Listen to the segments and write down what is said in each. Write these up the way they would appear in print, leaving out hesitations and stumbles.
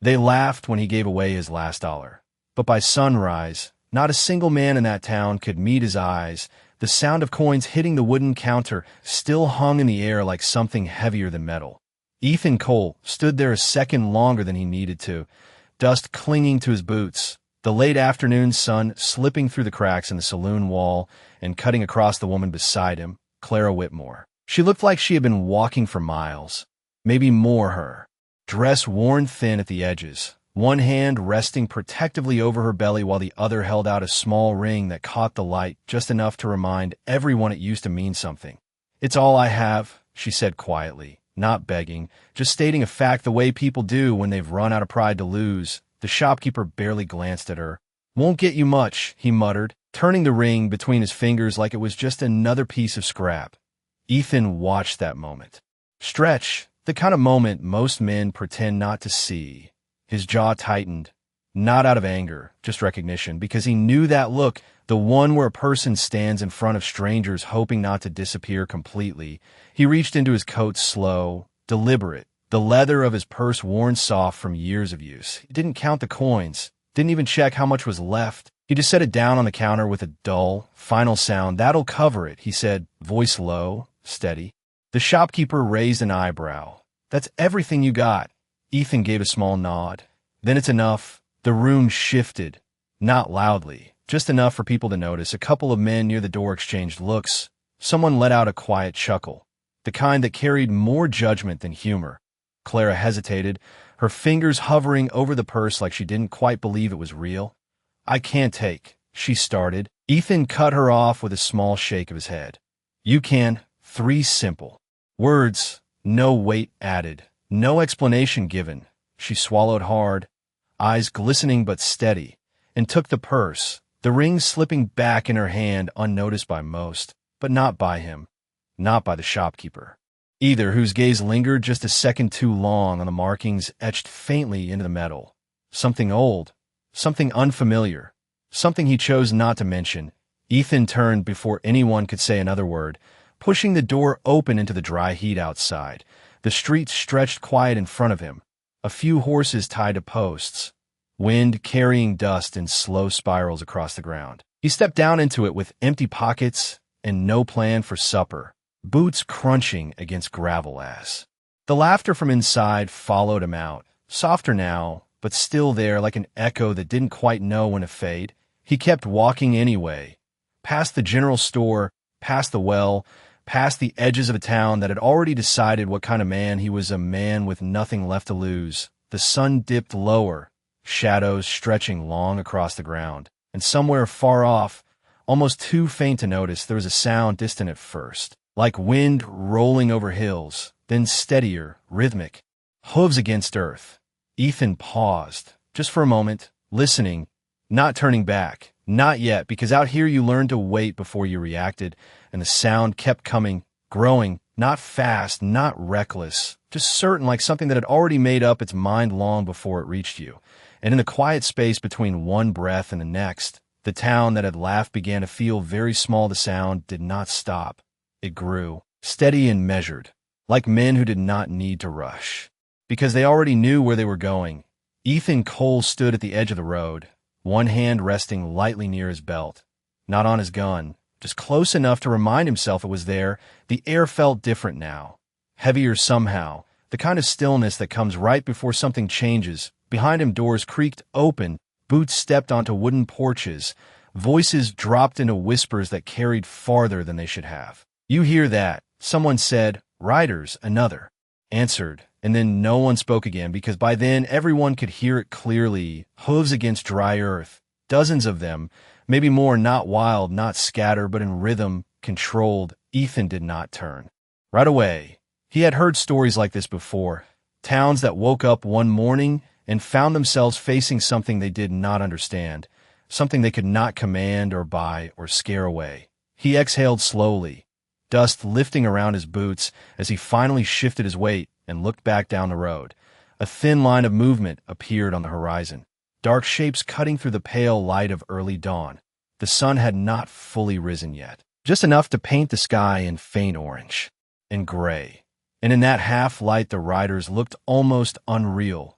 They laughed when he gave away his last dollar. But by sunrise, not a single man in that town could meet his eyes. The sound of coins hitting the wooden counter still hung in the air like something heavier than metal. Ethan Cole stood there a second longer than he needed to, dust clinging to his boots, the late afternoon sun slipping through the cracks in the saloon wall and cutting across the woman beside him, Clara Whitmore. She looked like she had been walking for miles, maybe more her, dress worn thin at the edges, one hand resting protectively over her belly while the other held out a small ring that caught the light just enough to remind everyone it used to mean something. "It's all I have," she said quietly, not begging, just stating a fact the way people do when they've run out of pride to lose. The shopkeeper barely glanced at her. "Won't get you much," he muttered, turning the ring between his fingers like it was just another piece of scrap. Ethan watched that moment. Stretch, the kind of moment most men pretend not to see. His jaw tightened, not out of anger, just recognition, because he knew that look, the one where a person stands in front of strangers hoping not to disappear completely. He reached into his coat slow, deliberate, the leather of his purse worn soft from years of use. He didn't count the coins, didn't even check how much was left. He just set it down on the counter with a dull, final sound. "That'll cover it," he said, voice low, steady. The shopkeeper raised an eyebrow. "That's everything you got?" Ethan gave a small nod. "Then it's enough." The room shifted, not loudly, just enough for people to notice. A couple of men near the door exchanged looks. Someone let out a quiet chuckle, the kind that carried more judgment than humor. Clara hesitated, her fingers hovering over the purse like she didn't quite believe it was real. "I can't take," she started. Ethan cut her off with a small shake of his head. "You can." 3 simple words, no weight added, no explanation given. She swallowed hard, eyes glistening but steady, and took the purse, the ring slipping back in her hand unnoticed by most, but not by him, not by the shopkeeper either, whose gaze lingered just a second too long on the markings etched faintly into the metal. Something old, something unfamiliar, something he chose not to mention. Ethan turned before anyone could say another word, pushing the door open into the dry heat outside. The street stretched quiet in front of him, a few horses tied to posts, wind carrying dust in slow spirals across the ground. He stepped down into it with empty pockets and no plan for supper, boots crunching against gravel ass. The laughter from inside followed him out, softer now, but still there like an echo that didn't quite know when to fade. He kept walking anyway, past the general store, past the well, past the edges of a town that had already decided what kind of man he was, a man with nothing left to lose. The sun dipped lower, shadows stretching long across the ground, and somewhere far off, almost too faint to notice, there was a sound distant at first, like wind rolling over hills, then steadier, rhythmic, hooves against earth. Ethan paused, just for a moment, listening, not turning back. Not yet, because out here you learned to wait before you reacted, and the sound kept coming, growing, not fast, not reckless, just certain, like something that had already made up its mind long before it reached you. And in the quiet space between one breath and the next, the town that had laughed began to feel very small. The sound did not stop. It grew, steady and measured, like men who did not need to rush, because they already knew where they were going. Ethan Cole stood at the edge of the road, one hand resting lightly near his belt, not on his gun, just close enough to remind himself it was there. The air felt different now, heavier somehow, the kind of stillness that comes right before something changes. Behind him, doors creaked open, boots stepped onto wooden porches, voices dropped into whispers that carried farther than they should have. "You hear that?" Someone said. "Riders," another answered, and then no one spoke again, because by then everyone could hear it clearly. Hooves against dry earth, dozens of them, maybe more, not wild, not scatter, but in rhythm, controlled. Ethan did not turn. Right away, he had heard stories like this before, towns that woke up one morning and found themselves facing something they did not understand, something they could not command or buy or scare away. He exhaled slowly, dust lifting around his boots as he finally shifted his weight and looked back down the road. A thin line of movement appeared on the horizon, dark shapes cutting through the pale light of early dawn. The sun had not fully risen yet, just enough to paint the sky in faint orange and gray. And in that half light, the riders looked almost unreal,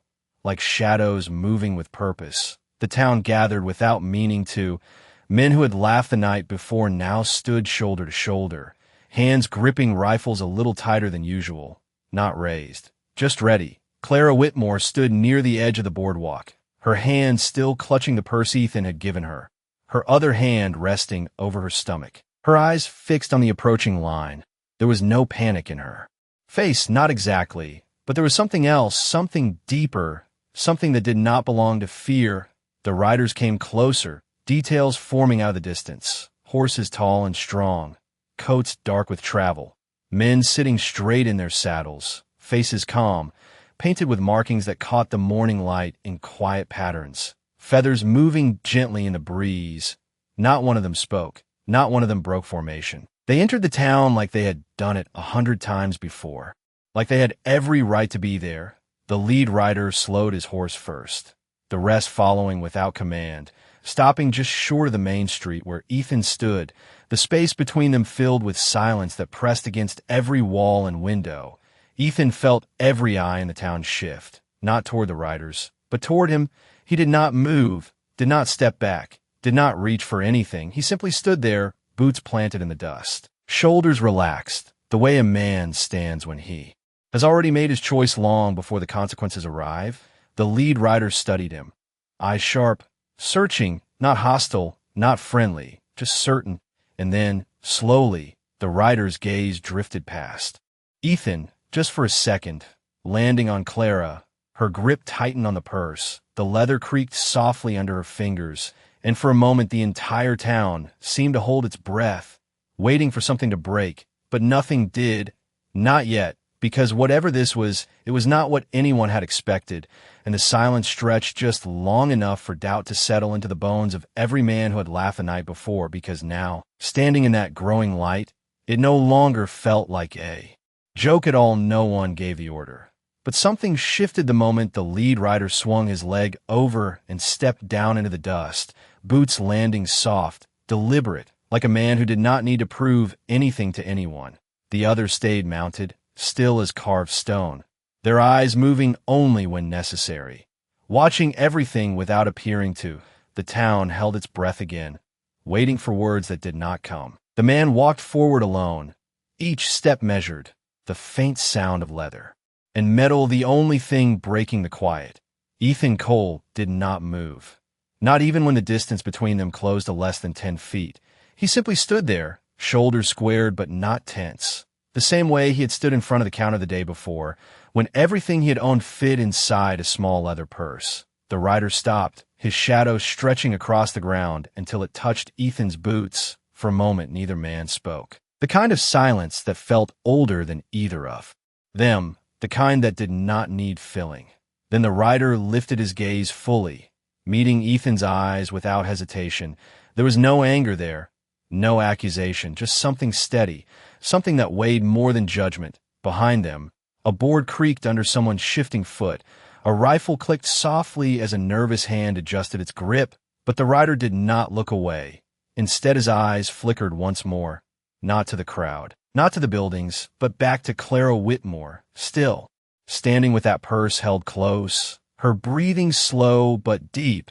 like shadows moving with purpose. The town gathered without meaning to. Men who had laughed the night before now stood shoulder to shoulder, hands gripping rifles a little tighter than usual, not raised, just ready. Clara Whitmore stood near the edge of the boardwalk, her hand still clutching the purse Ethan had given her, her other hand resting over her stomach, her eyes fixed on the approaching line. There was no panic in her face, not exactly, but there was something else, something deeper, something that did not belong to fear. The riders came closer, details forming out of the distance, horses tall and strong, coats dark with travel, men sitting straight in their saddles, faces calm, painted with markings that caught the morning light in quiet patterns, feathers moving gently in the breeze. Not one of them spoke, not one of them broke formation. They entered the town like they had done it 100 times before, like they had every right to be there. The lead rider slowed his horse first, the rest following without command, stopping just short of the main street where Ethan stood, the space between them filled with silence that pressed against every wall and window. Ethan felt every eye in the town shift, not toward the riders, but toward him. He did not move, did not step back, did not reach for anything. He simply stood there, boots planted in the dust, shoulders relaxed, the way a man stands when he has already made his choice long before the consequences arrive. The lead rider studied him, eyes sharp, searching, not hostile, not friendly, just certain. And then, slowly, the rider's gaze drifted past Ethan, just for a second, landing on Clara. Her grip tightened on the purse, the leather creaked softly under her fingers, and for a moment the entire town seemed to hold its breath, waiting for something to break. But nothing did, not yet, because whatever this was, it was not what anyone had expected, and the silence stretched just long enough for doubt to settle into the bones of every man who had laughed the night before, because now, standing in that growing light, it no longer felt like a joke at all. No one gave the order. But something shifted the moment the lead rider swung his leg over and stepped down into the dust, boots landing soft, deliberate, like a man who did not need to prove anything to anyone. The others stayed mounted, still as carved stone, their eyes moving only when necessary, watching everything without appearing to. The town held its breath again, waiting for words that did not come. The man walked forward alone, each step measured, the faint sound of leather and metal the only thing breaking the quiet. Ethan Cole did not move, not even when the distance between them closed to less than 10 feet. He simply stood there, shoulders squared but not tense, the same way he had stood in front of the counter the day before, when everything he had owned fit inside a small leather purse. The rider stopped, his shadow stretching across the ground until it touched Ethan's boots. For a moment, neither man spoke. The kind of silence that felt older than either of them, the kind that did not need filling. Then the rider lifted his gaze fully, meeting Ethan's eyes without hesitation. There was no anger there, no accusation, just something steady, something that weighed more than judgment. Behind them, a board creaked under someone's shifting foot. A rifle clicked softly as a nervous hand adjusted its grip, but the rider did not look away. Instead, his eyes flickered once more, not to the crowd, not to the buildings, but back to Clara Whitmore, still, standing with that purse held close, her breathing slow but deep,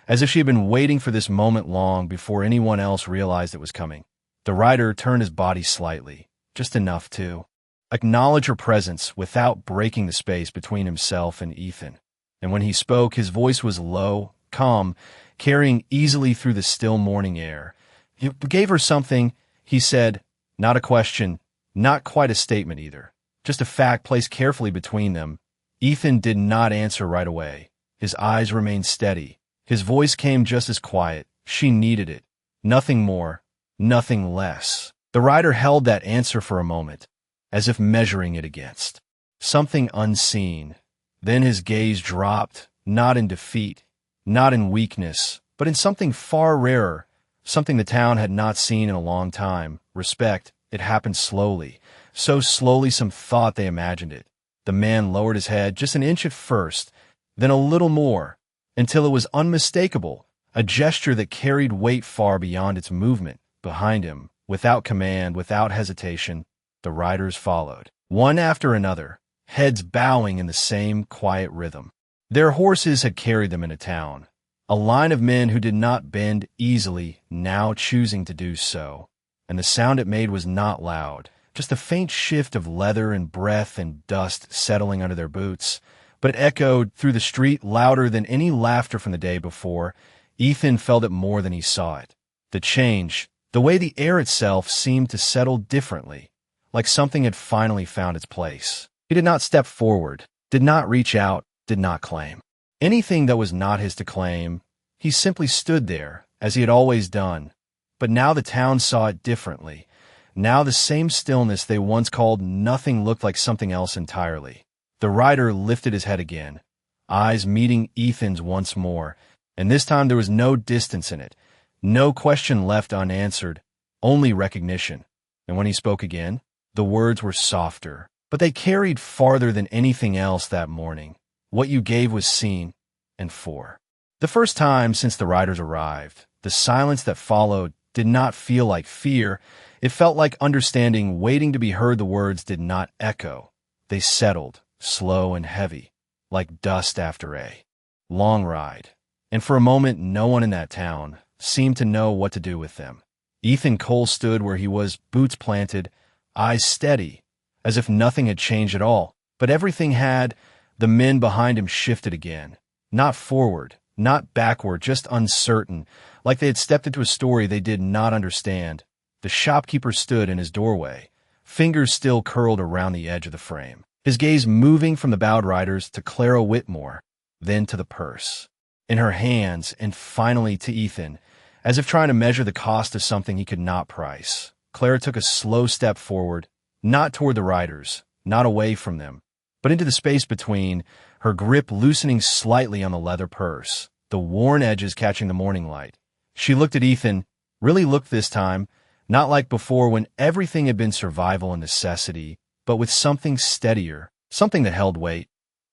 as if she had been waiting for this moment long before anyone else realized it was coming. The rider turned his body slightly, just enough to acknowledge her presence without breaking the space between himself and Ethan. And when he spoke, his voice was low, calm, carrying easily through the still morning air. He gave her something, he said, not a question, not quite a statement either, just a fact placed carefully between them. Ethan did not answer right away. His eyes remained steady. His voice came just as quiet. She needed it. Nothing more, nothing less. The rider held that answer for a moment, as if measuring it against something unseen. Then his gaze dropped, not in defeat, not in weakness, but in something far rarer, something the town had not seen in a long time, respect. It happened slowly, so slowly some thought they imagined it. The man lowered his head just an inch at first, then a little more, until it was unmistakable, a gesture that carried weight far beyond its movement. Behind him, without command, without hesitation, the riders followed, one after another, heads bowing in the same quiet rhythm. Their horses had carried them into town. A line of men who did not bend easily, now choosing to do so. And the sound it made was not loud, just a faint shift of leather and breath and dust settling under their boots. But it echoed through the street louder than any laughter from the day before. Ethan felt it more than he saw it. The change, the way the air itself seemed to settle differently, like something had finally found its place. He did not step forward, did not reach out, did not claim anything that was not his to claim. He simply stood there, as he had always done. But now the town saw it differently. Now the same stillness they once called nothing looked like something else entirely. The rider lifted his head again, eyes meeting Ethan's once more, and this time there was no distance in it, no question left unanswered, only recognition. And when he spoke again, the words were softer, but they carried farther than anything else that morning. What you gave was seen, and for the first time since the riders arrived, the silence that followed did not feel like fear. It felt like understanding, waiting to be heard. The words did not echo. They settled, slow and heavy, like dust after a long ride. And for a moment, no one in that town seemed to know what to do with them. Ethan Cole stood where he was, boots planted, eyes steady, as if nothing had changed at all. But everything had. The men behind him shifted again. Not forward, not backward, just uncertain, like they had stepped into a story they did not understand. The shopkeeper stood in his doorway, fingers still curled around the edge of the frame, his gaze moving from the bowed riders to Clara Whitmore, then to the purse in her hands, and finally to Ethan, as if trying to measure the cost of something he could not price. Clara took a slow step forward, not toward the riders, not away from them, but into the space between, her grip loosening slightly on the leather purse, the worn edges catching the morning light. She looked at Ethan, really looked this time, not like before when everything had been survival and necessity, but with something steadier, something that held weight.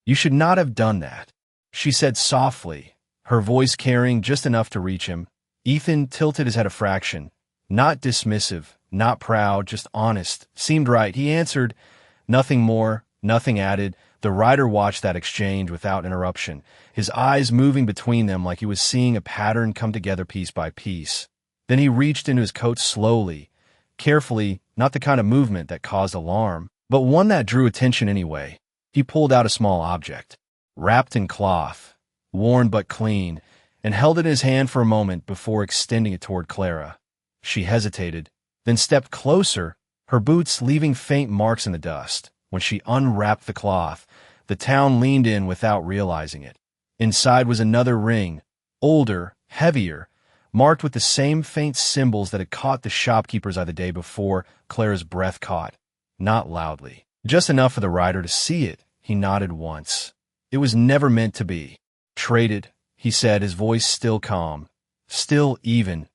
"You should not have done that," she said softly, her voice carrying just enough to reach him. Ethan tilted his head a fraction, not dismissive, not proud, just honest. Seemed right. He answered, nothing more, nothing added. The rider watched that exchange without interruption, his eyes moving between them like he was seeing a pattern come together piece by piece. Then he reached into his coat slowly, carefully, not the kind of movement that caused alarm, but one that drew attention anyway. He pulled out a small object, wrapped in cloth, worn but clean, and held it in his hand for a moment before extending it toward Clara. She hesitated, then stepped closer, her boots leaving faint marks in the dust. When she unwrapped the cloth, the town leaned in without realizing it. Inside was another ring, older, heavier, marked with the same faint symbols that had caught the shopkeeper's eye the day before. Clara's breath caught, not loudly, just enough for the rider to see it. He nodded once. "It was never meant to be. Traded," he said, his voice still calm, still even.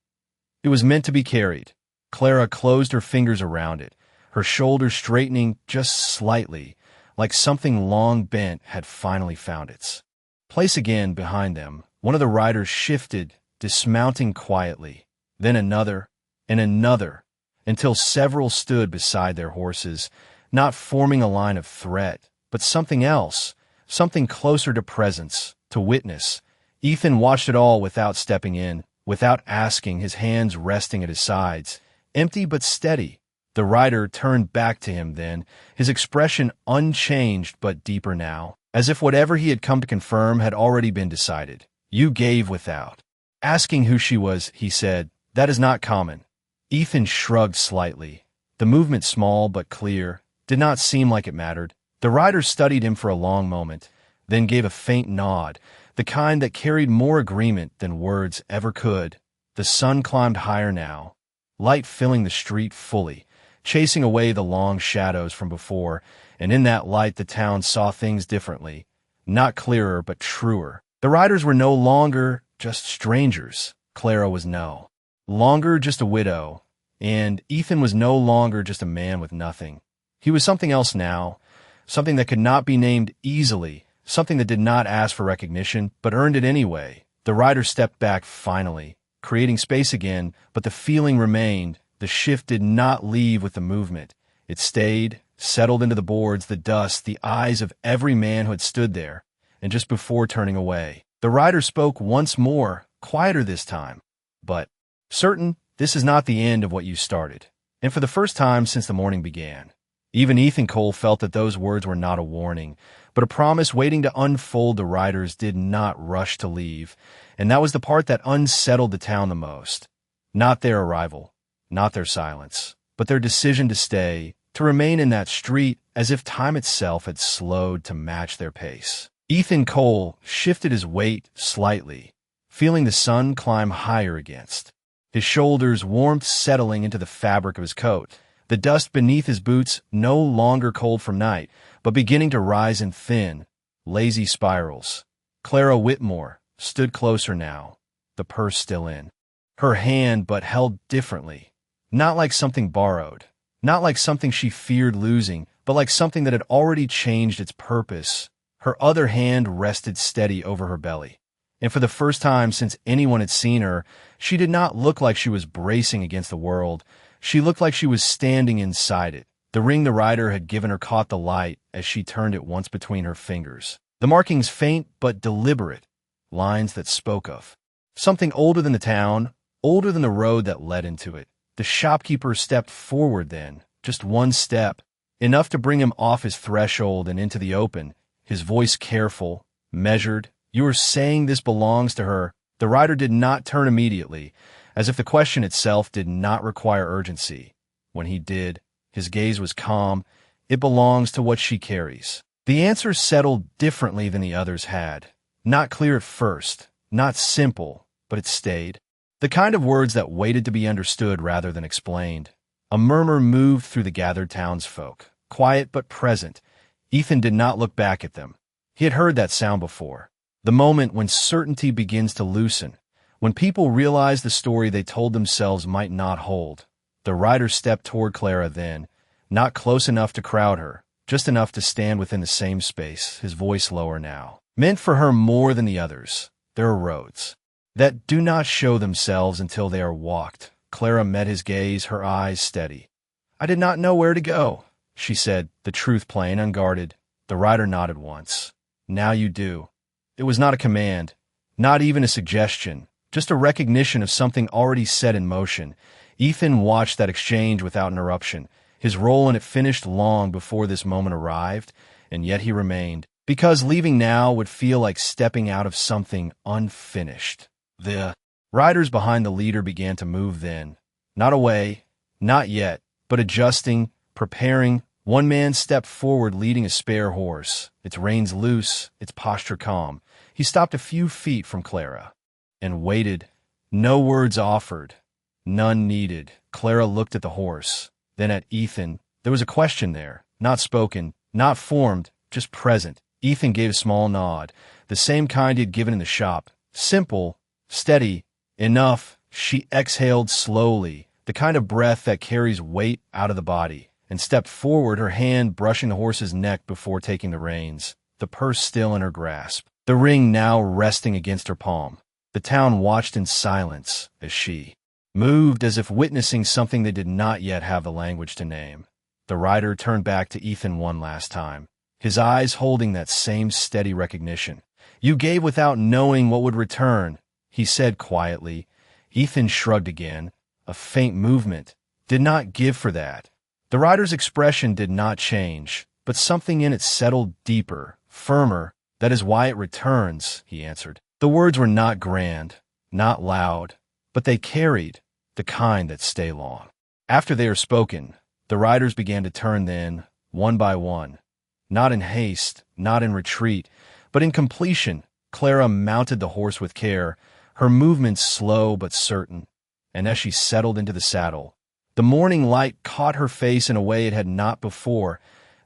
"It was meant to be carried." Clara closed her fingers around it, her shoulders straightening just slightly, like something long bent had finally found its place again. Behind them, one of the riders shifted, dismounting quietly, then another, and another, until several stood beside their horses, not forming a line of threat, but something else, something closer to presence, to witness. Ethan watched it all without stepping in, without asking, his hands resting at his sides, empty but steady. The rider turned back to him then, his expression unchanged but deeper now, as if whatever he had come to confirm had already been decided. "You gave without asking who she was," he said. "That is not common." Ethan shrugged slightly. The movement, small but clear, did not seem like it mattered. The rider studied him for a long moment, then gave a faint nod, the kind that carried more agreement than words ever could. The sun climbed higher now, light filling the street fully, chasing away the long shadows from before, and in that light the town saw things differently, not clearer but truer. The riders were no longer just strangers. Clara was no longer just a widow, and Ethan was no longer just a man with nothing. He was something else now, something that could not be named easily, something that did not ask for recognition but earned it anyway. The rider stepped back finally, creating space again, but the feeling remained. The shift did not leave with the movement. It stayed, settled into the boards, the dust, the eyes of every man who had stood there. and just before turning away, the rider spoke once more, quieter this time, but certain this is not the end of what you started. And for the first time since the morning began, even Ethan Cole felt that those words were not a warning, but a promise waiting to unfold. The riders did not rush to leave, and that was the part that unsettled the town the most. Not their arrival, not their silence, but their decision to stay, to remain in that street as if time itself had slowed to match their pace. Ethan Cole shifted his weight slightly, feeling the sun climb higher against his shoulders, warmth settling into the fabric of his coat, the dust beneath his boots no longer cold from night, but beginning to rise in thin, lazy spirals. Clara Whitmore stood closer now, the purse still in her hand but held differently, not like something borrowed, not like something she feared losing, but like something that had already changed its purpose. Her other hand rested steady over her belly, and for the first time since anyone had seen her, she did not look like she was bracing against the world. She looked like she was standing inside it. The ring the rider had given her caught the light as she turned it once between her fingers. The markings faint but deliberate, lines that spoke of something older than the town, older than the road that led into it. The shopkeeper stepped forward then, just one step, enough to bring him off his threshold and into the open, his voice careful, measured. "You are saying this belongs to her?" The rider did not turn immediately, as if the question itself did not require urgency. When he did, his gaze was calm. "It belongs to what she carries." The answer settled differently than the others had. Not clear at first, not simple, but it stayed. The kind of words that waited to be understood rather than explained. A murmur moved through the gathered townsfolk, quiet but present. Ethan did not look back at them. He had heard that sound before. The moment when certainty begins to loosen, when people realize the story they told themselves might not hold. The rider stepped toward Clara then, not close enough to crowd her, just enough to stand within the same space, his voice lower now. Meant for her more than the others. There are roads that do not show themselves until they are walked. Clara met his gaze, her eyes steady. "I did not know where to go," she said, the truth plain, unguarded. The rider nodded once. "Now you do." It was not a command, not even a suggestion, just a recognition of something already set in motion. Ethan watched that exchange without interruption. His role in it finished long before this moment arrived, and yet he remained, because leaving now would feel like stepping out of something unfinished. The riders behind the leader began to move then, not away, not yet, but adjusting, preparing. One man stepped forward leading a spare horse, its reins loose, its posture calm. He stopped a few feet from Clara and waited. No words offered, none needed. Clara looked at the horse, then at Ethan. There was a question there, not spoken, not formed, just present. Ethan gave a small nod, the same kind he had given in the shop. Simple, steady, enough. She exhaled slowly, the kind of breath that carries weight out of the body, and stepped forward, her hand brushing the horse's neck before taking the reins, the purse still in her grasp, the ring now resting against her palm. The town watched in silence as she moved, as if witnessing something they did not yet have the language to name. The rider turned back to Ethan one last time, his eyes holding that same steady recognition. "You gave without knowing what would return," he said quietly. Ethan shrugged again, a faint movement. "Did not give for that." The rider's expression did not change, but something in it settled deeper, firmer. "That is why it returns," he answered. The words were not grand, not loud, but they carried, the kind that stay long. After they are spoken, the riders began to turn then, one by one. Not in haste, not in retreat, but in completion. Clara mounted the horse with care, her movements slow but certain, and as she settled into the saddle, the morning light caught her face in a way it had not before,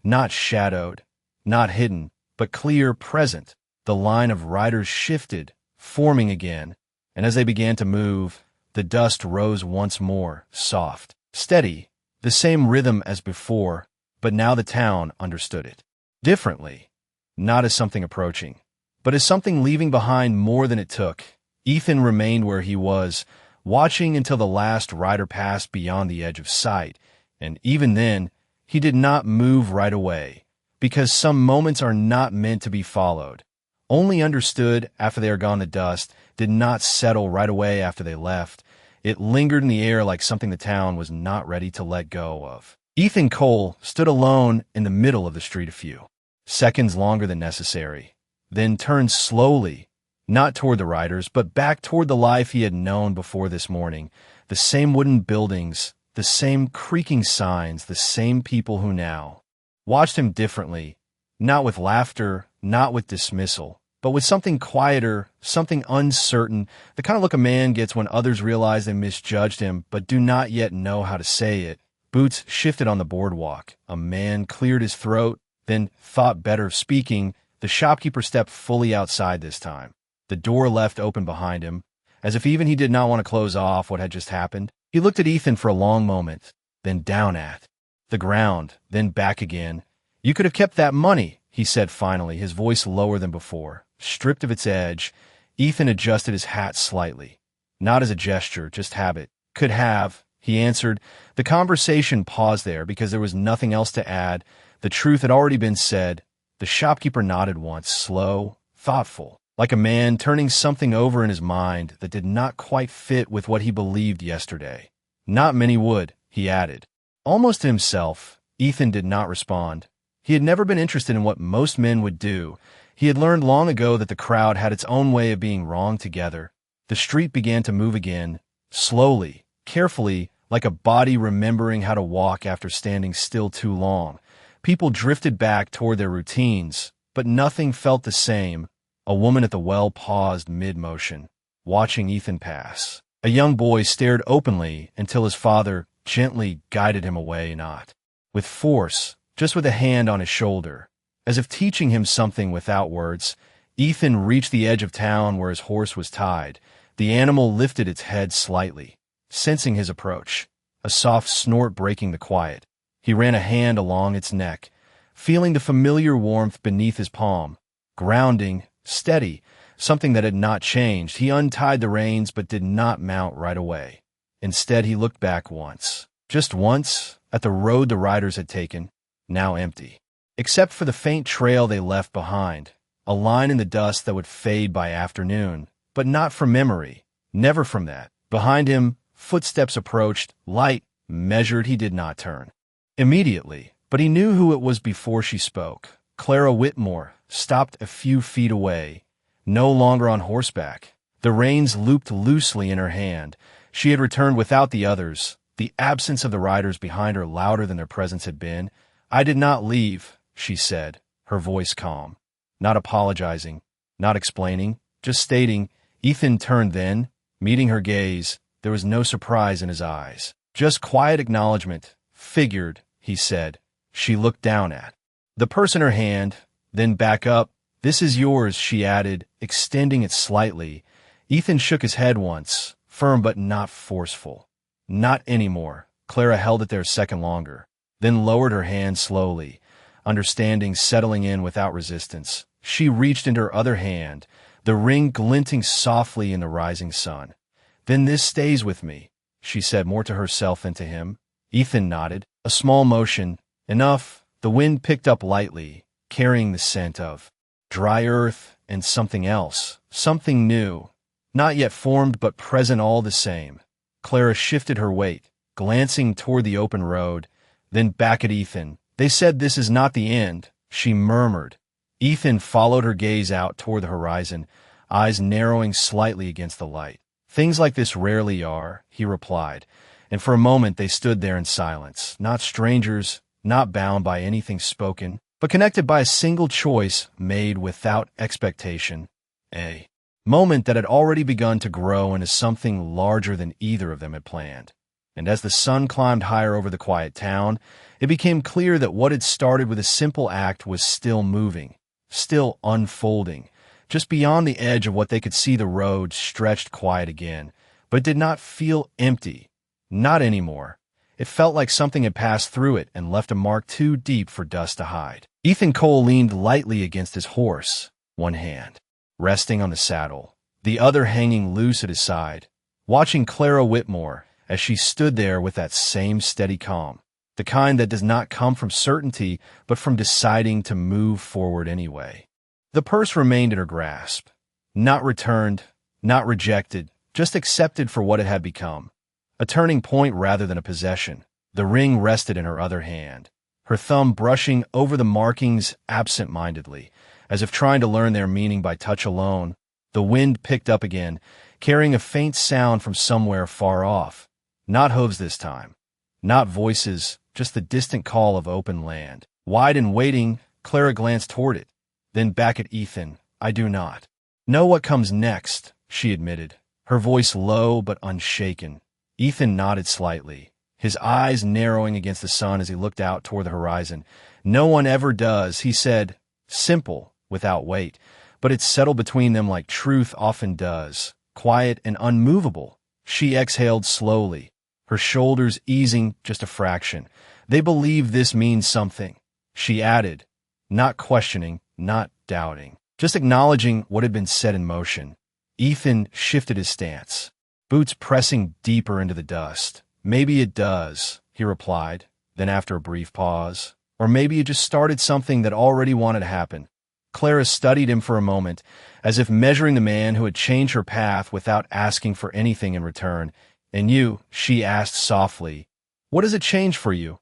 not shadowed, not hidden, but clear, present. The line of riders shifted, forming again, and as they began to move, the dust rose once more, soft, steady, the same rhythm as before, but now the town understood it differently, not as something approaching, but as something leaving behind more than it took. Ethan remained where he was, watching until the last rider passed beyond the edge of sight, and even then, he did not move right away, because some moments are not meant to be followed, only understood after they are gone to dust, did not settle right away after they left. It lingered in the air like something the town was not ready to let go of. Ethan Cole stood alone in the middle of the street a few seconds longer than necessary, then turned slowly, not toward the riders, but back toward the life he had known before this morning. The same wooden buildings, the same creaking signs, the same people who now watched him differently, not with laughter, not with dismissal, but with something quieter, something uncertain, the kind of look a man gets when others realize they misjudged him but do not yet know how to say it. Boots shifted on the boardwalk. A man cleared his throat, then thought better of speaking. The shopkeeper stepped fully outside this time. The door left open behind him, as if even he did not want to close off what had just happened. He looked at Ethan for a long moment, then down at the ground, then back again. "You could have kept that money," he said finally, his voice lower than before. Stripped of its edge, Ethan adjusted his hat slightly. Not as a gesture, just habit. "Could have," he answered. The conversation paused there because there was nothing else to add. The truth had already been said. The shopkeeper nodded once, slow, thoughtful, like a man turning something over in his mind that did not quite fit with what he believed yesterday. "Not many would," he added. Almost to himself, Ethan did not respond. He had never been interested in what most men would do. He had learned long ago that the crowd had its own way of being wrong together. The street began to move again, slowly, carefully, like a body remembering how to walk after standing still too long. People drifted back toward their routines, but nothing felt the same. A woman at the well paused mid-motion, watching Ethan pass. A young boy stared openly until his father gently guided him away, not with force, just with a hand on his shoulder. As if teaching him something without words, Ethan reached the edge of town where his horse was tied. The animal lifted its head slightly, sensing his approach, a soft snort breaking the quiet. He ran a hand along its neck, feeling the familiar warmth beneath his palm. Grounding, steady, something that had not changed. He untied the reins but did not mount right away. Instead, he looked back once, just once, at the road the riders had taken, now empty. Except for the faint trail they left behind, a line in the dust that would fade by afternoon, but not from memory, never from that. Behind him, footsteps approached, light, measured. He did not turn immediately, but he knew who it was before she spoke. Clara Whitmore stopped a few feet away, no longer on horseback. The reins looped loosely in her hand. She had returned without the others, the absence of the riders behind her louder than their presence had been. "I did not leave," she said, her voice calm, not apologizing, not explaining, just stating. Ethan turned then, meeting her gaze. There was no surprise in his eyes, just quiet acknowledgement. "Figured," he said. She looked down at the purse in her hand, then back up. "This is yours," she added, extending it slightly. Ethan shook his head once, firm but not forceful. "Not anymore." Clara held it there a second longer, then lowered her hand slowly, understanding settling in without resistance. She reached into her other hand, the ring glinting softly in the rising sun. "Then this stays with me," she said, more to herself than to him. Ethan nodded, a small motion, enough. The wind picked up lightly, carrying the scent of dry earth and something else, something new, not yet formed but present all the same. Clara shifted her weight, glancing toward the open road, then back at Ethan. "They said this is not the end," she murmured. Ethan followed her gaze out toward the horizon, eyes narrowing slightly against the light. "Things like this rarely are," he replied, and for a moment they stood there in silence, not strangers, not bound by anything spoken, but connected by a single choice made without expectation. A moment that had already begun to grow into something larger than either of them had planned. And as the sun climbed higher over the quiet town, it became clear that what had started with a simple act was still moving, still unfolding. Just beyond the edge of what they could see, the road stretched quiet again, but it did not feel empty. Not anymore. It felt like something had passed through it and left a mark too deep for dust to hide. Ethan Cole leaned lightly against his horse, one hand resting on the saddle, the other hanging loose at his side, watching Clara Whitmore as she stood there with that same steady calm, the kind that does not come from certainty but from deciding to move forward anyway. The purse remained in her grasp. Not returned, not rejected, just accepted for what it had become. A turning point rather than a possession. The ring rested in her other hand, her thumb brushing over the markings absent-mindedly, as if trying to learn their meaning by touch alone. The wind picked up again, carrying a faint sound from somewhere far off. Not hooves this time. Not voices, just the distant call of open land. Wide and waiting, Clara glanced toward it, then back at Ethan. I do not know what comes next, she admitted, her voice low but unshaken. Ethan nodded slightly, his eyes narrowing against the sun as he looked out toward the horizon. No one ever does, he said, simple, without weight, but it settled between them like truth often does, quiet and unmovable. She exhaled slowly, her shoulders easing just a fraction. They believe this means something, she added, not questioning, not doubting, just acknowledging what had been set in motion. Ethan shifted his stance, boots pressing deeper into the dust. Maybe it does, he replied, then after a brief pause, or maybe it just started something that already wanted to happen. Clara studied him for a moment, as if measuring the man who had changed her path without asking for anything in return. And you, she asked softly, what does it change for you?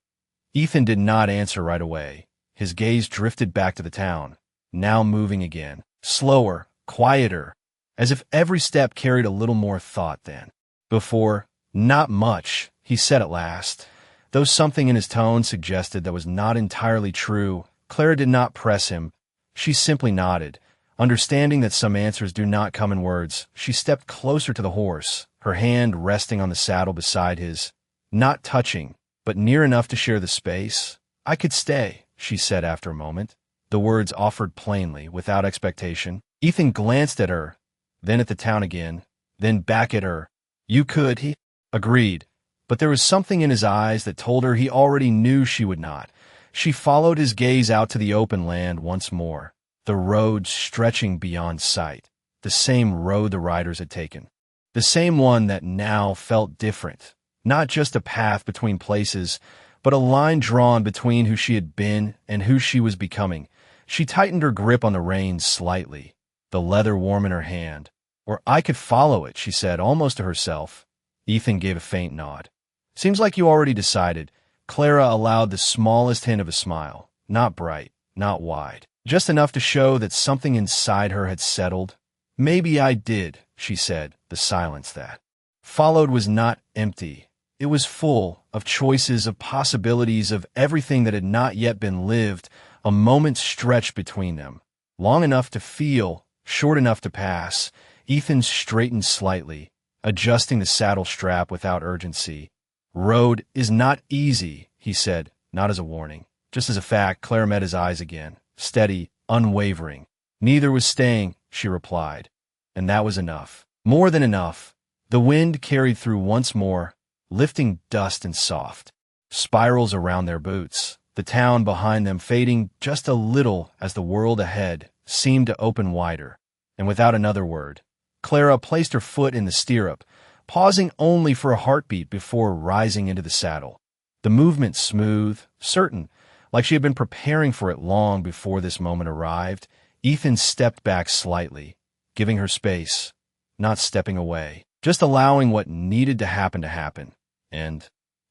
Ethan did not answer right away. His gaze drifted back to the town, now moving again, slower, quieter, as if every step carried a little more thought than before. Not much, he said at last, though something in his tone suggested that was not entirely true. Clara did not press him. She simply nodded, understanding that some answers do not come in words. She stepped closer to the horse, her hand resting on the saddle beside his, not touching, but near enough to share the space. I could stay, she said after a moment, the words offered plainly, without expectation. Ethan glanced at her, then at the town again, then back at her. You could, he agreed, but there was something in his eyes that told her he already knew she would not. She followed his gaze out to the open land once more, the road stretching beyond sight, the same road the riders had taken, the same one that now felt different, not just a path between places, but a line drawn between who she had been and who she was becoming. She tightened her grip on the reins slightly, the leather warm in her hand. Or I could follow it, she said, almost to herself. Ethan gave a faint nod. Seems like you already decided. Clara allowed the smallest hint of a smile, not bright, not wide, just enough to show that something inside her had settled. Maybe I did, she said. The silence that followed was not empty. It was full of choices, of possibilities, of everything that had not yet been lived. A moment stretched between them, long enough to feel, short enough to pass. Ethan straightened slightly, adjusting the saddle strap without urgency. Road is not easy, he said, not as a warning, just as a fact. Clara met his eyes again, steady, unwavering. Neither was staying, she replied, and that was enough. More than enough. The wind carried through once more, lifting dust and soft spirals around their boots, the town behind them fading just a little as the world ahead seemed to open wider. And without another word, Clara placed her foot in the stirrup, pausing only for a heartbeat before rising into the saddle. The movement smooth, certain, like she had been preparing for it long before this moment arrived. Ethan stepped back slightly, giving her space, not stepping away, just allowing what needed to happen. And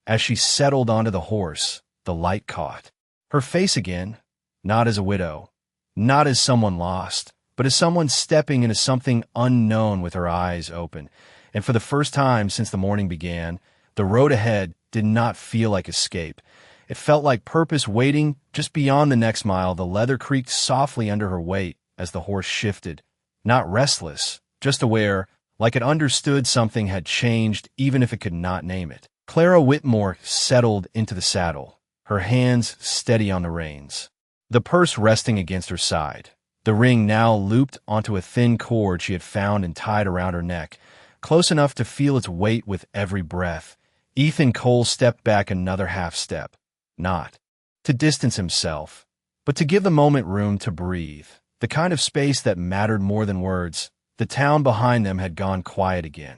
as she settled onto the horse, the light caught her face again, not as a widow, not as someone lost, but as someone stepping into something unknown with her eyes open. And for the first time since the morning began, the road ahead did not feel like escape. It felt like purpose waiting just beyond the next mile. The leather creaked softly under her weight as the horse shifted, not restless, just aware, like it understood something had changed even if it could not name it. Clara Whitmore settled into the saddle, her hands steady on the reins, the purse resting against her side, the ring now looped onto a thin cord she had found and tied around her neck, close enough to feel its weight with every breath. Ethan Cole stepped back another half step, not to distance himself, but to give the moment room to breathe, the kind of space that mattered more than words. The town behind them had gone quiet again.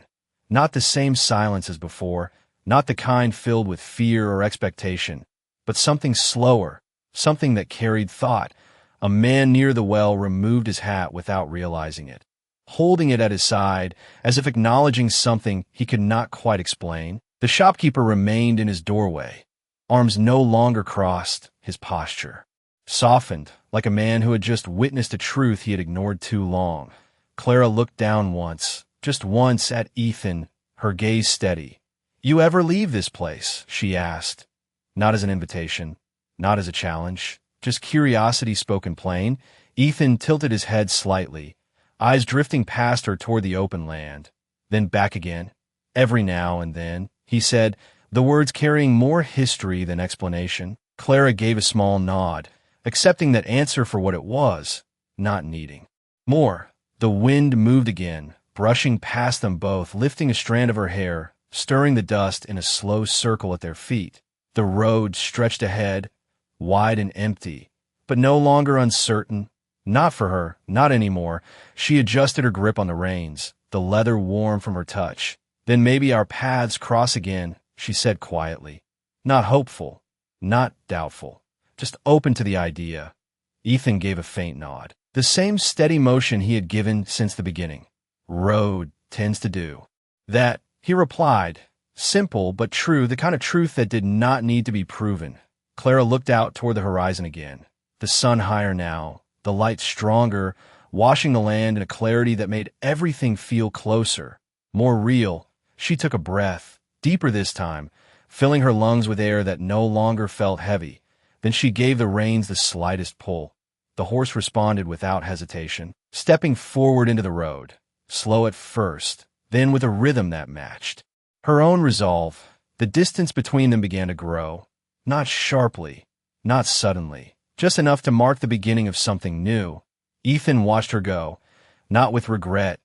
Not the same silence as before, not the kind filled with fear or expectation, but something slower, something that carried thought, A man near the well removed his hat without realizing it, holding it at his side as if acknowledging something he could not quite explain. The shopkeeper remained in his doorway, arms no longer crossed, his posture softened, like a man who had just witnessed a truth he had ignored too long. Clara looked down once, just once, at Ethan, her gaze steady. "You ever leave this place?" she asked. Not as an invitation, not as a challenge, just curiosity spoken plain. Ethan tilted his head slightly, eyes drifting past her toward the open land, then back again. "Every now and then," he said, the words carrying more history than explanation. Clara gave a small nod, accepting that answer for what it was, not needing more. The wind moved again, brushing past them both, lifting a strand of her hair, stirring the dust in a slow circle at their feet. The road stretched ahead, wide and empty, but no longer uncertain. Not for her, not anymore. She adjusted her grip on the reins, the leather warm from her touch. "Then maybe our paths cross again," she said quietly. Not hopeful, not doubtful, just open to the idea. Ethan gave a faint nod, the same steady motion he had given since the beginning. "Road tends to do that," he replied, simple but true, the kind of truth that did not need to be proven. Clara looked out toward the horizon again, the sun higher now, the light stronger, washing the land in a clarity that made everything feel closer, more real. She took a breath, deeper this time, filling her lungs with air that no longer felt heavy. Then she gave the reins the slightest pull. The horse responded without hesitation, stepping forward into the road, slow at first, then with a rhythm that matched her own resolve. The distance between them began to grow, not sharply, not suddenly, just enough to mark the beginning of something new. Ethan watched her go, not with regret,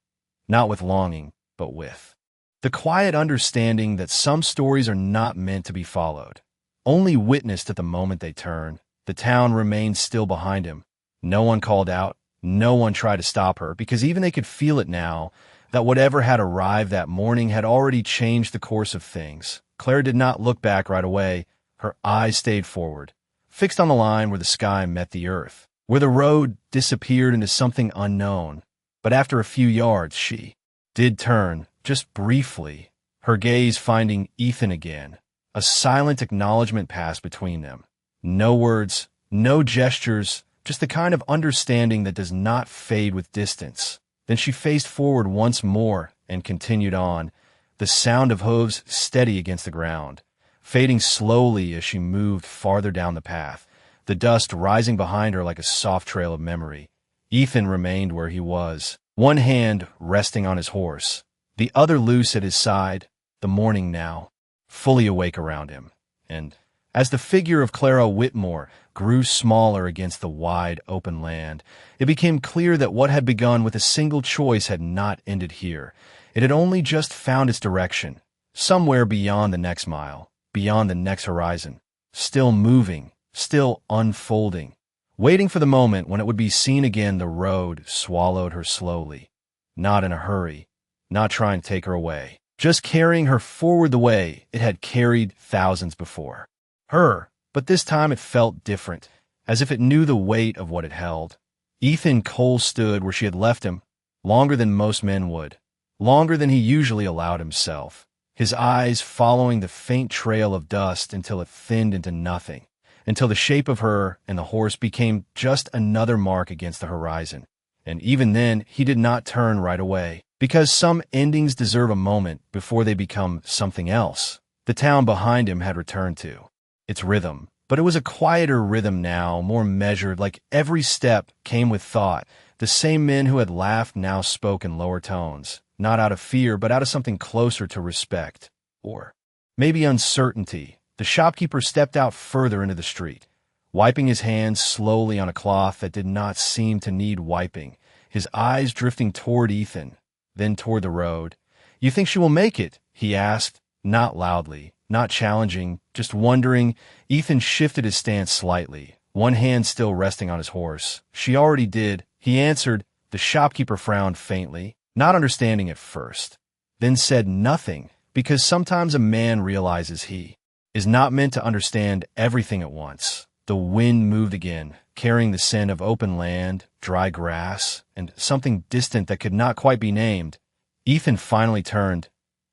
not with longing, but with the quiet understanding that some stories are not meant to be followed, only witnessed at the moment they turn. The town remained still behind him. No one called out, no one tried to stop her, because even they could feel it now, that whatever had arrived that morning had already changed the course of things. Clara did not look back right away. Her eyes stayed forward, fixed on the line where the sky met the earth, where the road disappeared into something unknown. But after a few yards, she did turn, just briefly, her gaze finding Ethan again. A silent acknowledgement passed between them. No words, no gestures, just the kind of understanding that does not fade with distance. Then she faced forward once more and continued on, the sound of hooves steady against the ground, fading slowly as she moved farther down the path, the dust rising behind her like a soft trail of memory. Ethan remained where he was, one hand resting on his horse, the other loose at his side, the morning now fully awake around him. And as the figure of Clara Whitmore grew smaller against the wide, open land, it became clear that what had begun with a single choice had not ended here. It had only just found its direction, somewhere beyond the next mile, beyond the next horizon, still moving, still unfolding, waiting for the moment when it would be seen again. The road swallowed her slowly, not in a hurry, not trying to take her away, just carrying her forward the way it had carried thousands before her. But this time it felt different, as if it knew the weight of what it held. Ethan Cole stood where she had left him, longer than most men would, longer than he usually allowed himself, his eyes following the faint trail of dust until it thinned into nothing, until the shape of her and the horse became just another mark against the horizon. And even then, he did not turn right away, because some endings deserve a moment before they become something else. The town behind him had returned to its rhythm, but it was a quieter rhythm now, more measured, like every step came with thought. The same men who had laughed now spoke in lower tones, not out of fear, but out of something closer to respect, or maybe uncertainty. The shopkeeper stepped out further into the street, wiping his hands slowly on a cloth that did not seem to need wiping, his eyes drifting toward Ethan, then toward the road. "You think she will make it?" he asked, not loudly, not challenging, just wondering. Ethan shifted his stance slightly, one hand still resting on his horse. "She already did," he answered. The shopkeeper frowned faintly, not understanding at first, then said nothing, because sometimes a man realizes he is not meant to understand everything at once. The wind moved again, carrying the scent of open land, dry grass, and something distant that could not quite be named. Ethan finally turned,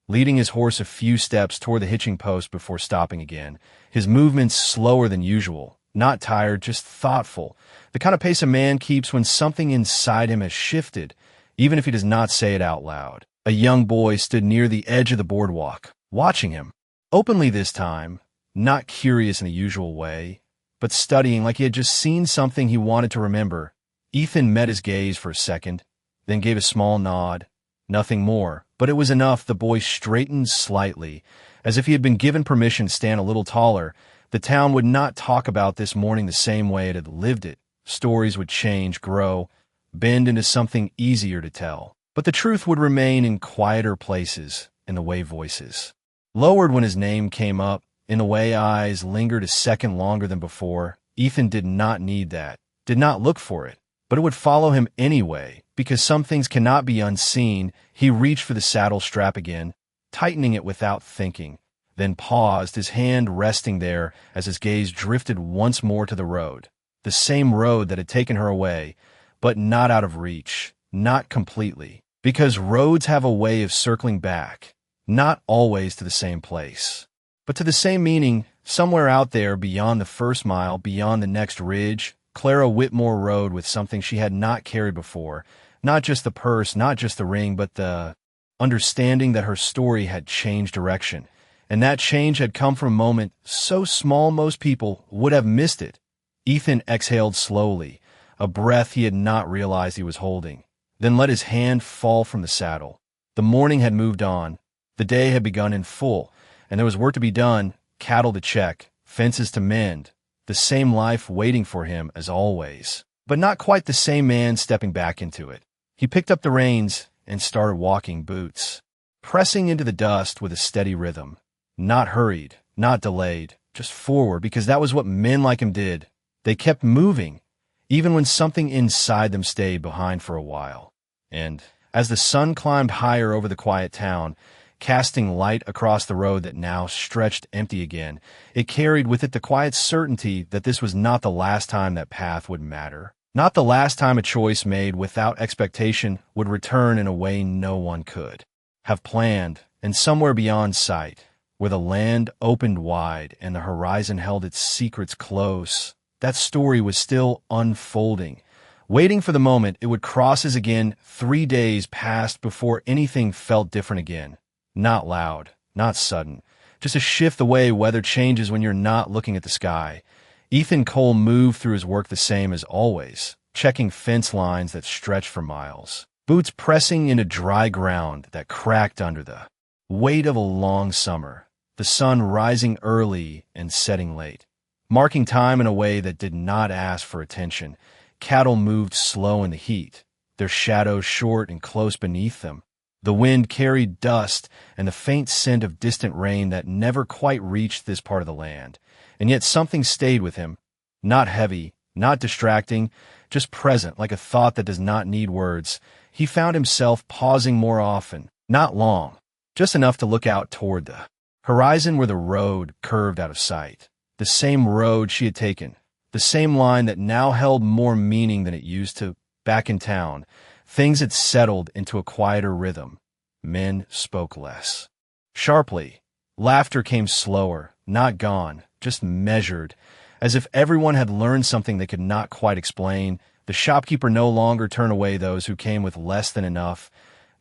leading his horse a few steps toward the hitching post before stopping again, his movements slower than usual, not tired, just thoughtful, the kind of pace a man keeps when something inside him has shifted, even if he does not say it out loud. A young boy stood near the edge of the boardwalk, watching him, openly this time, not curious in the usual way, but studying like he had just seen something he wanted to remember. Ethan met his gaze for a second, then gave a small nod. Nothing more, but it was enough. The boy straightened slightly, as if he had been given permission to stand a little taller. The town would not talk about this morning the same way it had lived it. Stories would change, grow, bend into something easier to tell. But the truth would remain in quieter places, in the way voices lowered when his name came up, in the way eyes lingered a second longer than before. Ethan did not need that, did not look for it, but it would follow him anyway, because some things cannot be unseen. He reached for the saddle strap again, tightening it without thinking, then paused, his hand resting there as his gaze drifted once more to the road. The same road that had taken her away, but not out of reach, not completely, because roads have a way of circling back, not always to the same place, but to the same meaning, somewhere out there beyond the first mile, beyond the next ridge. Clara Whitmore rode with something she had not carried before, not just the purse, not just the ring, but the understanding that her story had changed direction, and that change had come from a moment so small most people would have missed it. Ethan exhaled slowly, a breath he had not realized he was holding, then let his hand fall from the saddle. The morning had moved on. The day had begun in full, and there was work to be done, cattle to check, fences to mend, the same life waiting for him as always, but not quite the same man stepping back into it. He picked up the reins and started walking, boots pressing into the dust with a steady rhythm, not hurried, not delayed, just forward, because that was what men like him did. They kept moving, even when something inside them stayed behind for a while. And as the sun climbed higher over the quiet town, casting light across the road that now stretched empty again, it carried with it the quiet certainty that this was not the last time that path would matter, not the last time a choice made without expectation would return in a way no one could have planned. And somewhere beyond sight, where the land opened wide and the horizon held its secrets close, that story was still unfolding, waiting for the moment it would cross as again. 3 days passed before anything felt different again. Not loud, not sudden, just a shift the way weather changes when you're not looking at the sky. Ethan Cole moved through his work the same as always, checking fence lines that stretched for miles, boots pressing into dry ground that cracked under the weight of a long summer, the sun rising early and setting late, marking time in a way that did not ask for attention. Cattle moved slow in the heat, their shadows short and close beneath them. The wind carried dust and the faint scent of distant rain that never quite reached this part of the land. And yet something stayed with him, not heavy, not distracting, just present, like a thought that does not need words. He found himself pausing more often, not long, just enough to look out toward the horizon where the road curved out of sight. The same road she had taken, the same line that now held more meaning than it used to. Back in town, things had settled into a quieter rhythm. Men spoke less. Sharply, laughter came slower, not gone, just measured, as if everyone had learned something they could not quite explain. The shopkeeper no longer turned away those who came with less than enough.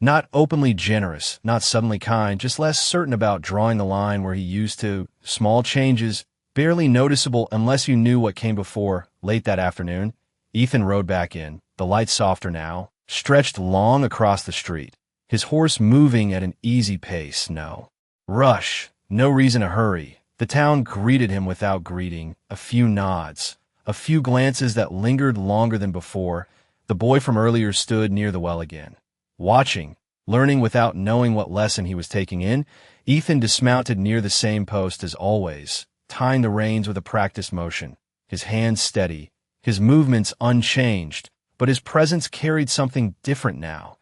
Not openly generous, not suddenly kind, just less certain about drawing the line where he used to. Small changes, barely noticeable unless you knew what came before. Late that afternoon, Ethan rode back in, the lights softer now, stretched long across the street, his horse moving at an easy pace. No rush, no reason to hurry. The town greeted him without greeting, a few nods, a few glances that lingered longer than before. The boy from earlier stood near the well again, watching, learning without knowing what lesson he was taking in. Ethan dismounted near the same post as always, tying the reins with a practiced motion, his hands steady, his movements unchanged, but his presence carried something different now.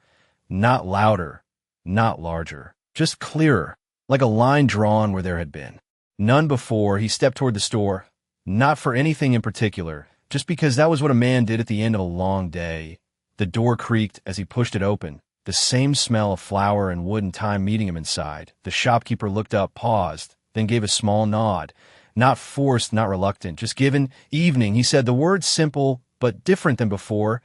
Not louder, not larger, just clearer, like a line drawn where there had been none before. He stepped toward the store, Not for anything in particular, just because that was what a man did at the end of a long day. The door creaked as he pushed it open, the same smell of flour and wood and thyme meeting him inside. The shopkeeper looked up, paused, then gave a small nod. Not forced, not reluctant, just given. Evening, he said, the word simple, but different than before.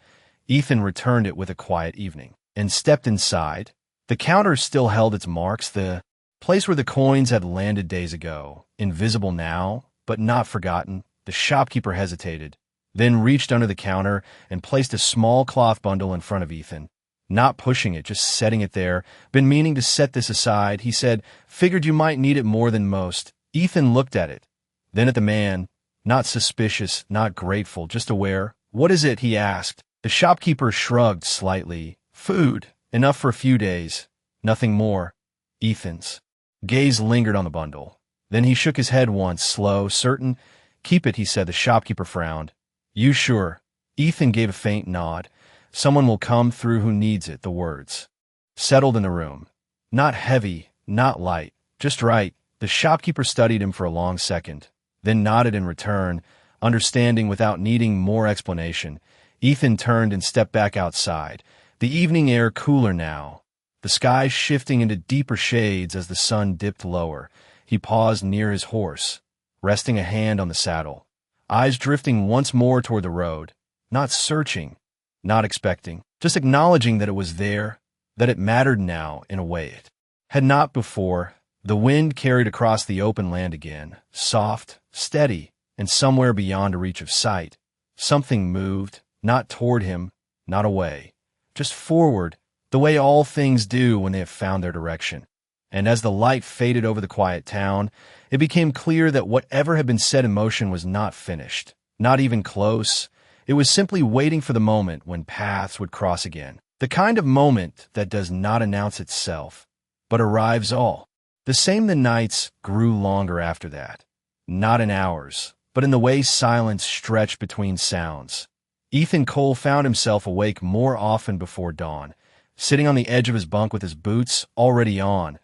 Ethan returned it with a quiet evening and stepped inside. The counter still held its marks, the place where the coins had landed days ago, invisible now, but not forgotten. The shopkeeper hesitated, then reached under the counter and placed a small cloth bundle in front of Ethan. Not pushing it, just setting it there. Been meaning to set this aside, he said. Figured you might need it more than most. Ethan looked at it, then at the man, not suspicious, not grateful, just aware. What is it? He asked. The shopkeeper shrugged slightly. Food. Enough for a few days. Nothing more. Ethan's gaze lingered on the bundle. Then he shook his head once, slow, certain. Keep it, he said. The shopkeeper frowned. You sure? Ethan gave a faint nod. Someone will come through who needs it, the words settled in the room. Not heavy, not light, just right. The shopkeeper studied him for a long second, then nodded in return, understanding without needing more explanation. Ethan turned and stepped back outside. The evening air cooler now, the sky shifting into deeper shades as the sun dipped lower. He paused near his horse, resting a hand on the saddle, eyes drifting once more toward the road, not searching, not expecting, just acknowledging that it was there, that it mattered now in a way it had not before. The wind carried across the open land again, soft, steady, and somewhere beyond a reach of sight. Something moved, not toward him, not away, just forward, the way all things do when they have found their direction. And as the light faded over the quiet town, it became clear that whatever had been set in motion was not finished, not even close. It was simply waiting for the moment when paths would cross again. The kind of moment that does not announce itself, but arrives all. The same. The nights grew longer after that, not in hours, but in the way silence stretched between sounds. Ethan Cole found himself awake more often before dawn, sitting on the edge of his bunk with his boots already on,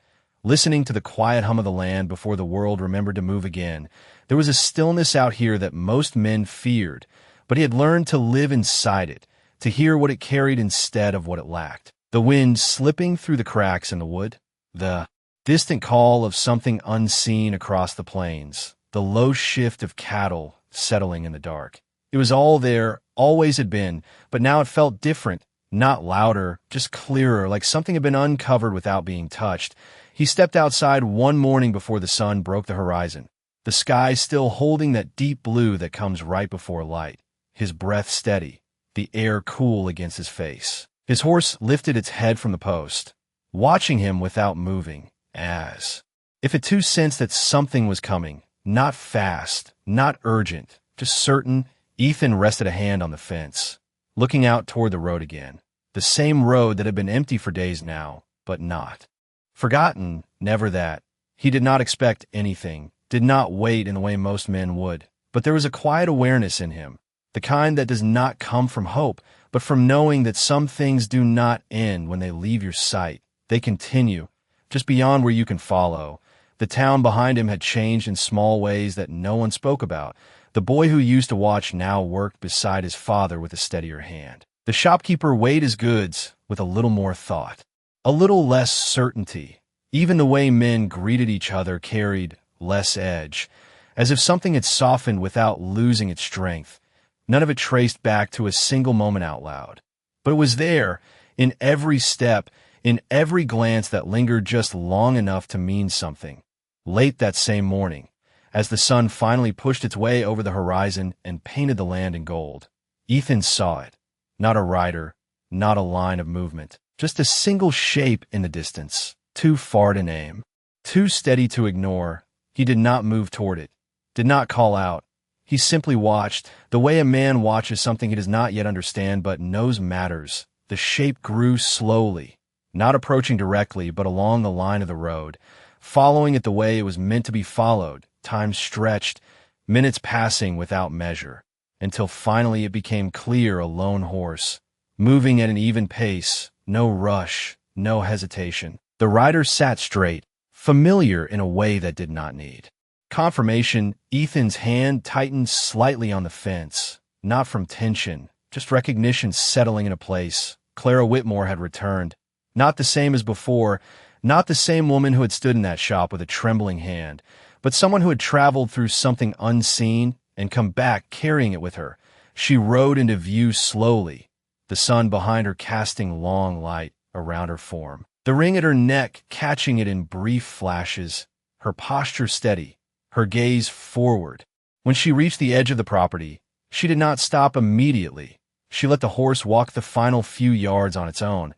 listening to the quiet hum of the land before the world remembered to move again. There was a stillness out here that most men feared, but he had learned to live inside it, to hear what it carried instead of what it lacked. The wind slipping through the cracks in the wood, the distant call of something unseen across the plains, the low shift of cattle settling in the dark. It was all there, always had been, but now it felt different, not louder, just clearer, like something had been uncovered without being touched. He stepped outside one morning before the sun broke the horizon, the sky still holding that deep blue that comes right before light, his breath steady, the air cool against his face. His horse lifted its head from the post, watching him without moving, as if it too sensed that something was coming, not fast, not urgent, just certain. Ethan rested a hand on the fence, looking out toward the road again, the same road that had been empty for days now, but not forgotten, never that. He did not expect anything, did not wait in the way most men would, but there was a quiet awareness in him, the kind that does not come from hope, but from knowing that some things do not end when they leave your sight. They continue, just beyond where you can follow. The town behind him had changed in small ways that no one spoke about. The boy who used to watch now worked beside his father with a steadier hand. The shopkeeper weighed his goods with a little more thought, a little less certainty. Even the way men greeted each other carried less edge, as if something had softened without losing its strength. None of it traced back to a single moment out loud. But it was there, in every step, in every glance that lingered just long enough to mean something. Late that same morning, as the sun finally pushed its way over the horizon and painted the land in gold, Ethan saw it. Not a rider, not a line of movement, just a single shape in the distance, too far to name, too steady to ignore. He did not move toward it, did not call out. He simply watched, the way a man watches something he does not yet understand but knows matters. The shape grew slowly, not approaching directly, but along the line of the road, following it the way it was meant to be followed. Time stretched, minutes passing without measure, until finally it became clear a lone horse, moving at an even pace, no rush, no hesitation. The rider sat straight, familiar in a way that did not need Confirmation, Ethan's hand tightened slightly on the fence. Not from tension, just recognition settling into place. Clara Whitmore had returned. Not the same as before, not the same woman who had stood in that shop with a trembling hand, but someone who had traveled through something unseen and come back carrying it with her. She rode into view slowly, the sun behind her casting long light around her form. The ring at her neck catching it in brief flashes, her posture steady, her gaze forward. When she reached the edge of the property, she did not stop immediately. She let the horse walk the final few yards on its own,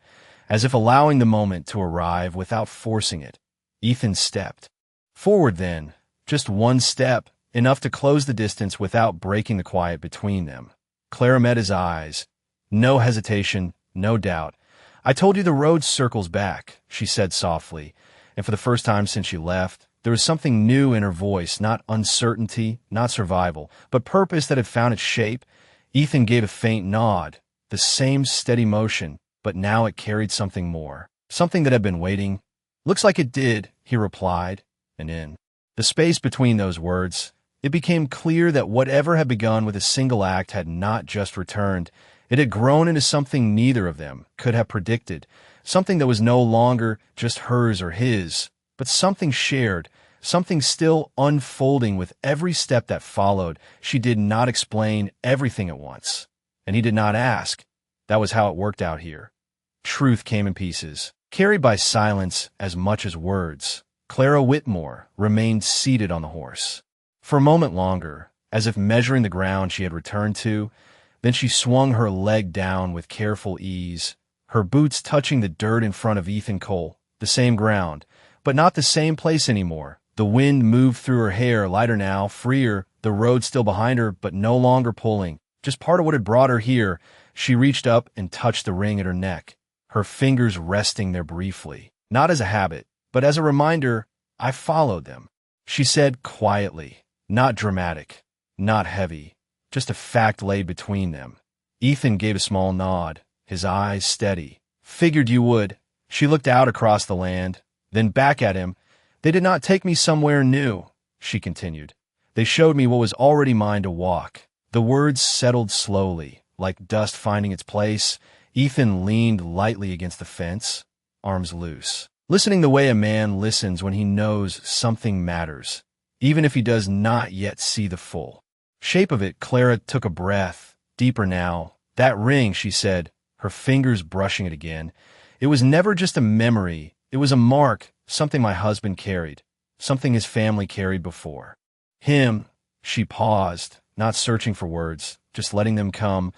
as if allowing the moment to arrive without forcing it. Ethan stepped. Forward then, just one step, enough to close the distance without breaking the quiet between them. Clara met his eyes. No hesitation, no doubt. "I told you the road circles back," she said softly, and for the first time since she left, there was something new in her voice, not uncertainty, not survival, but purpose that had found its shape. Ethan gave a faint nod, the same steady motion, but now it carried something more, something that had been waiting. "Looks like it did," he replied, and in the space between those words, it became clear that whatever had begun with a single act had not just returned. It had grown into something neither of them could have predicted, something that was no longer just hers or his, but something shared, something still unfolding with every step that followed. She did not explain everything at once, and he did not ask. That was how it worked out here. Truth came in pieces, carried by silence as much as words. Clara Whitmore remained seated on the horse. For a moment longer, as if measuring the ground she had returned to, then she swung her leg down with careful ease, her boots touching the dirt in front of Ethan Cole, the same ground, but not the same place anymore. The wind moved through her hair, lighter now, freer, the road still behind her, but no longer pulling, just part of what had brought her here. She reached up and touched the ring at her neck, her fingers resting there briefly, not as a habit, but as a reminder. "I followed them," she said quietly, not dramatic, not heavy, just a fact laid between them. Ethan gave a small nod, his eyes steady. "Figured you would." She looked out across the land, then back at him. "They did not take me somewhere new," she continued. "They showed me what was already mine to walk." The words settled slowly, like dust finding its place. Ethan leaned lightly against the fence, arms loose, listening the way a man listens when he knows something matters, even if he does not yet see the full shape of it. Clara took a breath, deeper now. "That ring," she said, her fingers brushing it again. "It was never just a memory. It was a mark, something my husband carried, something his family carried before him." She paused, not searching for words, just letting them come.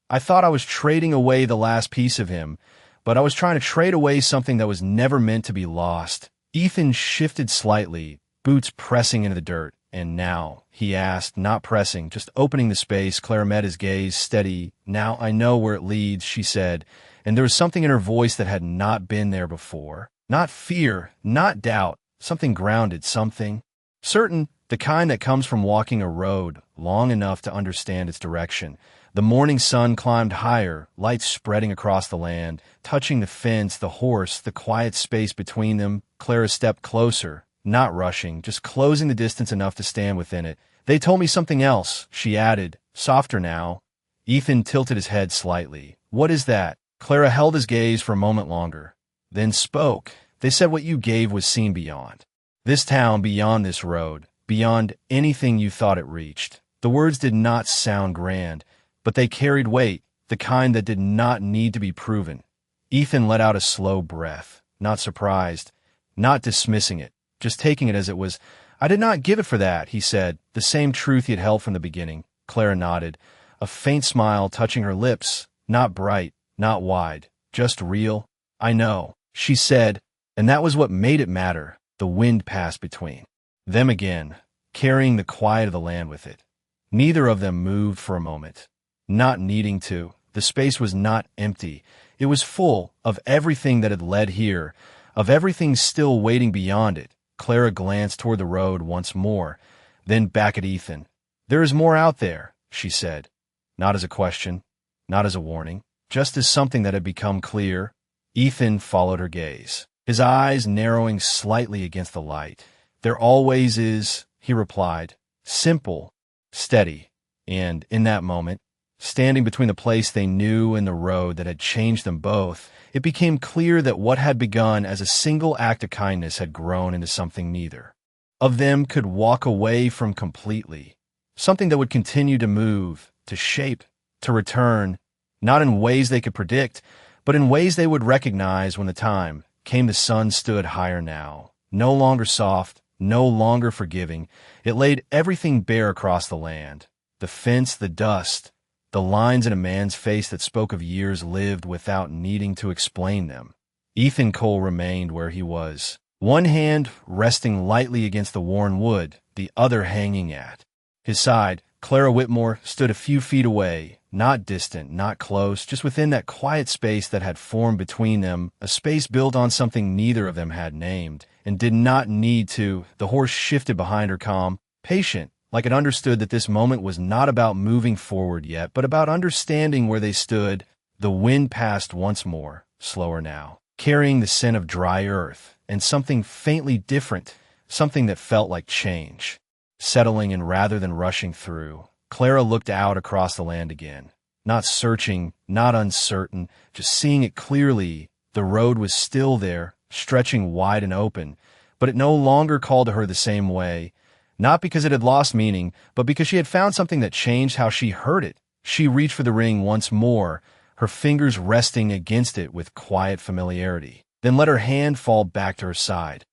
"I thought I was trading away the last piece of him, but I was trying to trade away something that was never meant to be lost." Ethan shifted slightly, boots pressing into the dirt. "And now?" he asked, not pressing, just opening the space. Clara met his gaze, steady. "Now I know where it leads," she said, and there was something in her voice that had not been there before. Not fear, not doubt, something grounded, something certain, the kind that comes from walking a road long enough to understand its direction. The morning sun climbed higher, light spreading across the land, touching the fence, the horse, the quiet space between them. Clara stepped closer, not rushing, just closing the distance enough to stand within it. "They told me something else," she added, softer now. Ethan tilted his head slightly. "What is that?" Clara held his gaze for a moment longer, then spoke. "They said what you gave was seen beyond this town, beyond this road, beyond anything you thought it reached." The words did not sound grand, but they carried weight, the kind that did not need to be proven. Ethan let out a slow breath, not surprised, not dismissing it, just taking it as it was. "I did not give it for that," he said, the same truth he had held from the beginning. Clara nodded, a faint smile touching her lips, not bright, not wide, just real. "I know," she said, and that was what made it matter. The wind passed between them again, carrying the quiet of the land with it. Neither of them moved for a moment, not needing to. The space was not empty. It was full of everything that had led here, of everything still waiting beyond it. Clara glanced toward the road once more, then back at Ethan. "There is more out there," she said, not as a question, not as a warning, just as something that had become clear. Ethan followed her gaze, his eyes narrowing slightly against the light. "There always is," he replied. Simple, steady, and in that moment, standing between the place they knew and the road that had changed them both, it became clear that what had begun as a single act of kindness had grown into something neither of them could walk away from completely, something that would continue to move, to shape, to return, not in ways they could predict, but in ways they would recognize when the time came. The sun stood higher now, no longer soft, no longer forgiving. It laid everything bare across the land, the fence, the dust, the lines in a man's face that spoke of years lived without needing to explain them. Ethan Cole remained where he was, one hand resting lightly against the worn wood, the other hanging at his side. Clara Whitmore stood a few feet away, not distant, not close, just within that quiet space that had formed between them, a space built on something neither of them had named, and did not need to. The horse shifted behind her, calm, patient, like it understood that this moment was not about moving forward yet, but about understanding where they stood. The wind passed once more, slower now, carrying the scent of dry earth, and something faintly different, something that felt like change, settling in rather than rushing through. Clara looked out across the land again, not searching, not uncertain, just seeing it clearly. The road was still there, stretching wide and open, but it no longer called to her the same way, not because it had lost meaning, but because she had found something that changed how she heard it. She reached for the ring once more, her fingers resting against it with quiet familiarity, then let her hand fall back to her side.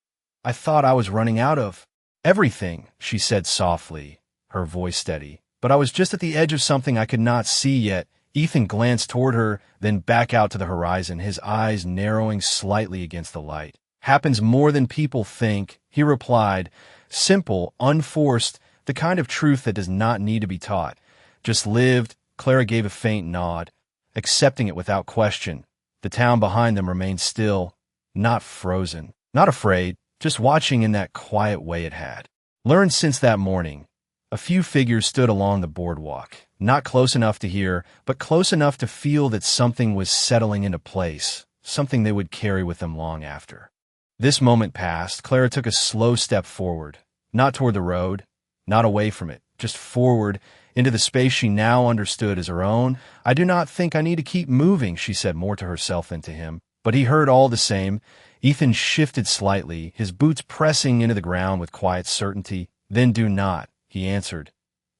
I thought I was running out of everything, she said softly, her voice steady. But I was just at the edge of something I could not see yet. Ethan glanced toward her, then back out to the horizon, his eyes narrowing slightly against the light. Happens more than people think, he replied. Simple, unforced, the kind of truth that does not need to be taught. Just lived. Clara gave a faint nod, accepting it without question. The town behind them remained still, not frozen, not afraid, just watching in that quiet way it had learned since that morning. A few figures stood along the boardwalk, not close enough to hear, but close enough to feel that something was settling into place, something they would carry with them long after. This moment passed, Clara took a slow step forward, not toward the road, not away from it, just forward, into the space she now understood as her own. I do not think I need to keep moving, she said more to herself than to him, but he heard all the same. Ethan shifted slightly, his boots pressing into the ground with quiet certainty. Then do not, he answered.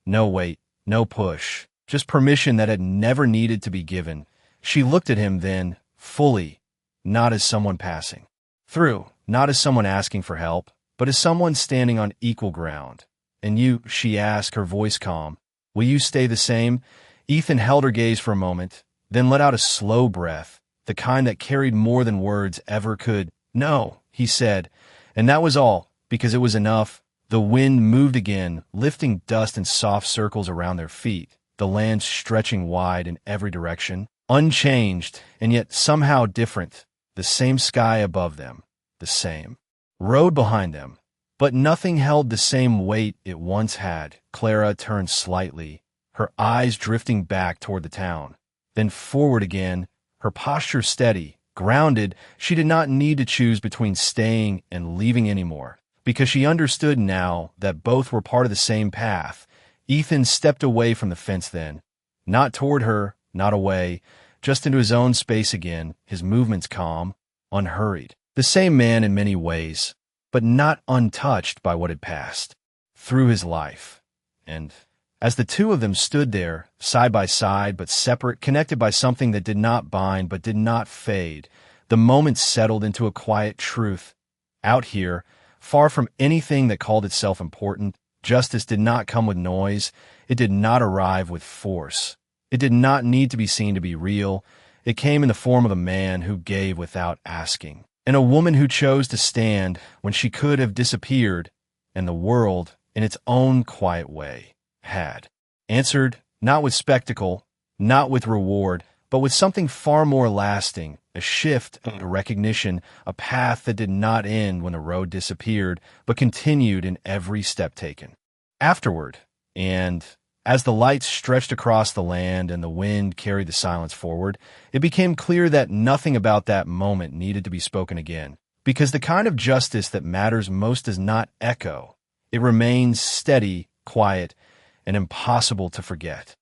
No wait, no push, just permission that had never needed to be given. She looked at him then, fully, not as someone passing through, not as someone asking for help, but as someone standing on equal ground. And you, she asked, her voice calm, will you stay the same? Ethan held her gaze for a moment, then let out a slow breath, the kind that carried more than words ever could. No, he said, and that was all, because it was enough. The wind moved again, lifting dust in soft circles around their feet, the land stretching wide in every direction, unchanged, and yet somehow different. The same sky above them, the same road behind them, but nothing held the same weight it once had. Clara turned slightly, her eyes drifting back toward the town, then forward again, her posture steady, grounded. She did not need to choose between staying and leaving anymore, because she understood now that both were part of the same path. Ethan stepped away from the fence then, not toward her, not away, just into his own space again, his movements calm, unhurried. The same man in many ways, but not untouched by what had passed through his life. And as the two of them stood there, side by side but separate, connected by something that did not bind but did not fade, the moment settled into a quiet truth. Out here, far from anything that called itself important, justice did not come with noise. It did not arrive with force. It did not need to be seen to be real. It came in the form of a man who gave without asking, and a woman who chose to stand when she could have disappeared, and the world, in its own quiet way, had answered, not with spectacle, not with reward, but with something far more lasting, a shift, a recognition, a path that did not end when the road disappeared, but continued in every step taken afterward. And as the lights stretched across the land and the wind carried the silence forward, it became clear that nothing about that moment needed to be spoken again, because the kind of justice that matters most does not echo. It remains steady, quiet, and impossible to forget.